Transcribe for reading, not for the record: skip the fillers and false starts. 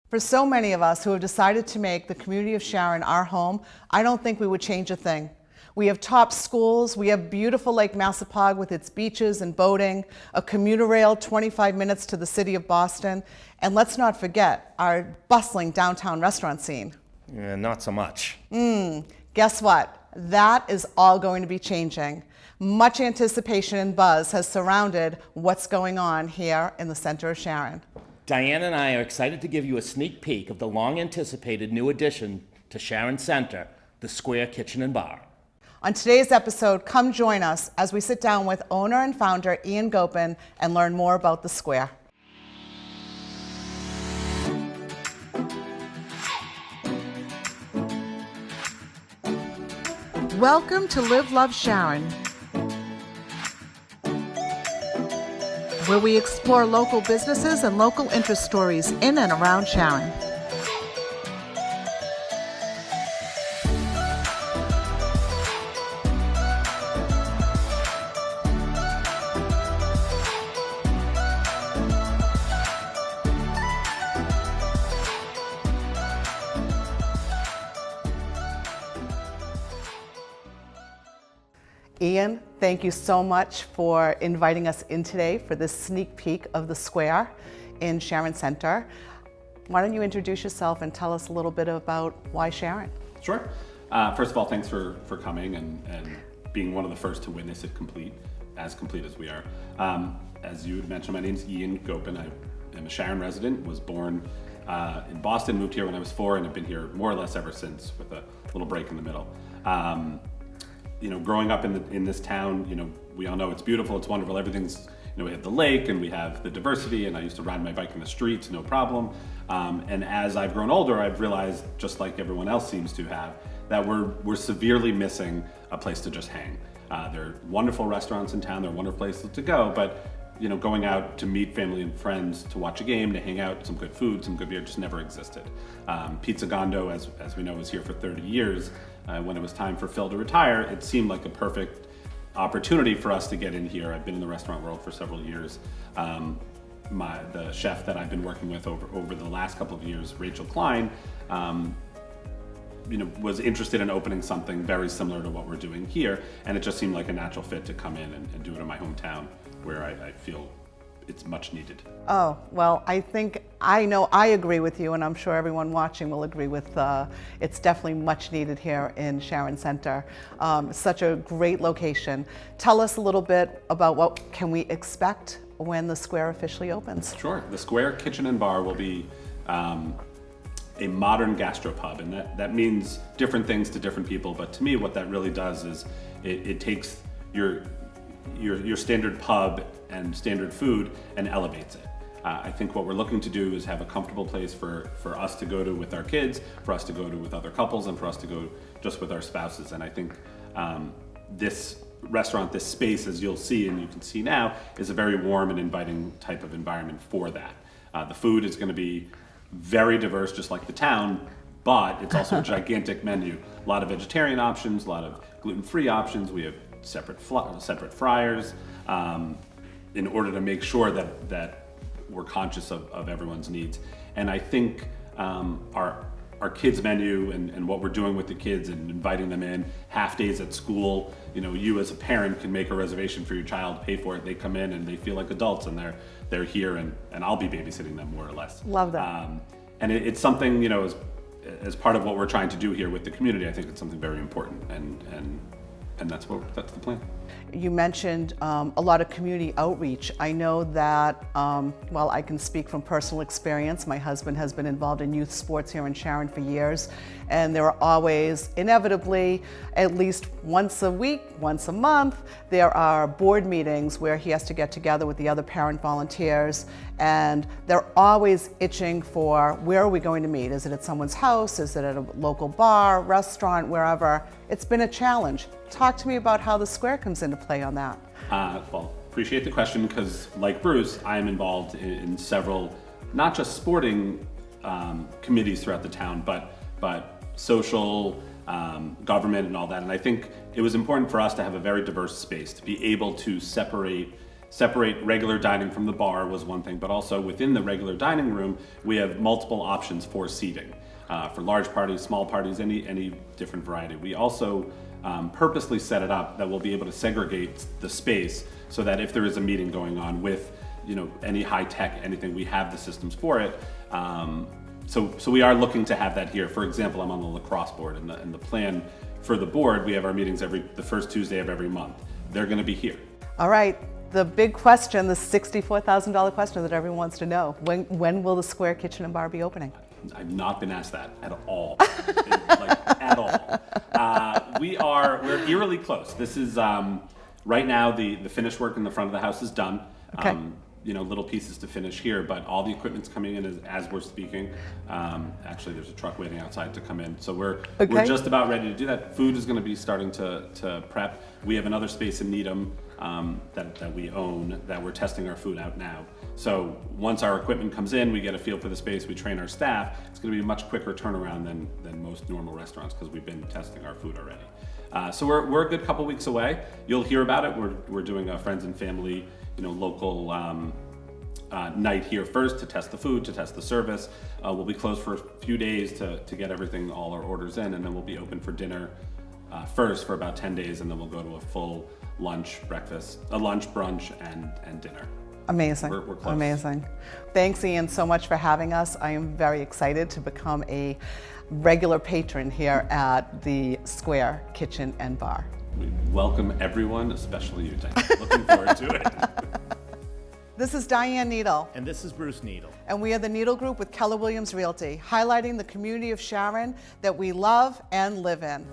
For so many of us who have decided to make the community of Sharon our home, I don't think we would change a thing. We have top schools, we have beautiful Lake Massapog with its beaches and boating, a commuter rail 25 minutes to the city of Boston, and let's not forget our bustling downtown restaurant scene. Not so much. Guess what? That is all going to be changing. Much anticipation and buzz has surrounded what's going on here in the center of Sharon. Diane and I are excited to give you a sneak peek of the long-anticipated new addition to Sharon Center, the Square Kitchen and Bar. On today's episode, come join us as we sit down with owner and founder Ian Gopin and learn more about the Square. Welcome to Live, Love, Sharon, where we explore local businesses and local interest stories in and around Sharon. Ian, thank you so much for inviting us in today for this sneak peek of the Square in Sharon Center. Why don't you introduce yourself and tell us a little bit about why Sharon? Sure. First of all, thanks for coming and being one of the first to witness it as complete as we are. As you mentioned, my name's Ian Gopin. I am a Sharon resident, was born in Boston, moved here when I was 4, and have been here more or less ever since, with a little break in the middle. Growing up in this town, we all know it's beautiful, it's wonderful, everything's, we have the lake and we have the diversity, and I used to ride my bike in the streets, no problem. And as I've grown older, I've realized, just like everyone else seems to have, that we're severely missing a place to just hang. There are wonderful restaurants in town, there are wonderful places to go, but going out to meet family and friends, to watch a game, to hang out, some good food, some good beer, just never existed. Pizza Gondo, as we know, was here for 30 years. When it was time for Phil to retire, it seemed like a perfect opportunity for us to get in here. I've been in the restaurant world for several years. The chef that I've been working with over the last couple of years, Rachel Klein, was interested in opening something very similar to what we're doing here, and it just seemed like a natural fit to come in and do it in my hometown, where I feel it's much needed. Oh, well, I know I agree with you, and I'm sure everyone watching will agree with it's definitely much needed here in Sharon Center. Such a great location. Tell us a little bit about what can we expect when the Square officially opens. Sure. The Square Kitchen and Bar will be a modern gastropub, and that means different things to different people, but to me what that really does is it takes your standard pub and standard food and elevates it. I think what we're looking to do is have a comfortable place for us to go to with our kids, for us to go to with other couples, and for us to go just with our spouses. And I think this restaurant, this space, as you'll see and you can see now, is a very warm and inviting type of environment for that. The food is going to be very diverse, just like the town, but it's also a gigantic menu. A lot of vegetarian options, a lot of gluten-free options. We have separate fryers, in order to make sure that we're conscious of everyone's needs. And I think our kids menu and what we're doing with the kids and inviting them in, half days at school, you as a parent can make a reservation for your child, pay for it, they come in and they feel like adults, and they're here, and I'll be babysitting them more or less. Love that. And it's something, as part of what we're trying to do here with the community, I think it's something very important, and that's the plan. You mentioned a lot of community outreach. I know that, I can speak from personal experience. My husband has been involved in youth sports here in Sharon for years, and there are always, inevitably, at least once a week, once a month, there are board meetings where he has to get together with the other parent volunteers, and they're always itching for, where are we going to meet? Is it at someone's house? Is it at a local bar, restaurant, wherever? It's been a challenge. Talk to me about how the Square comes into play on that. Appreciate the question, because like Bruce, I am involved in several, not just sporting committees throughout the town, but social, government and all that. And I think it was important for us to have a very diverse space, to be able to separate separate regular dining from the bar was one thing, but also within the regular dining room, we have multiple options for seating. For large parties, small parties, any different variety. We also purposely set it up that we'll be able to segregate the space so that if there is a meeting going on with, any high tech, anything, we have the systems for it. So we are looking to have that here. For example, I'm on the lacrosse board, and the plan for the board, we have our meetings the first Tuesday of every month. They're going to be here. All right, the big question, the $64,000 question that everyone wants to know. When will the Square Kitchen and Bar be opening? I've not been asked that at all, at all. We're eerily close. This is, right now, the finish work in the front of the house is done. Okay. Little pieces to finish here, but all the equipment's coming in as we're speaking. Actually, there's a truck waiting outside to come in. So we're just about ready to do that. Food is going to be starting to prep. We have another space in Needham that we own that we're testing our food out now. So once our equipment comes in, we get a feel for the space, we train our staff. It's going to be a much quicker turnaround than most normal restaurants because we've been testing our food already. So we're a good couple weeks away. You'll hear about it. We're doing a friends and family, local night here first to test the food, to test the service. We'll be closed for a few days to get everything, all our orders in, and then we'll be open for dinner first for about 10 days, and then we'll go to a full lunch, brunch, and dinner. Amazing. We're close. Amazing. Thanks, Ian, so much for having us. I am very excited to become a regular patron here at the Square Kitchen and Bar. We welcome everyone, especially you, Diane. Looking forward to it. This is Diane Needle, And this is Bruce Needle. and we are the Needle Group with Keller Williams Realty, highlighting the community of Sharon that we love and live in.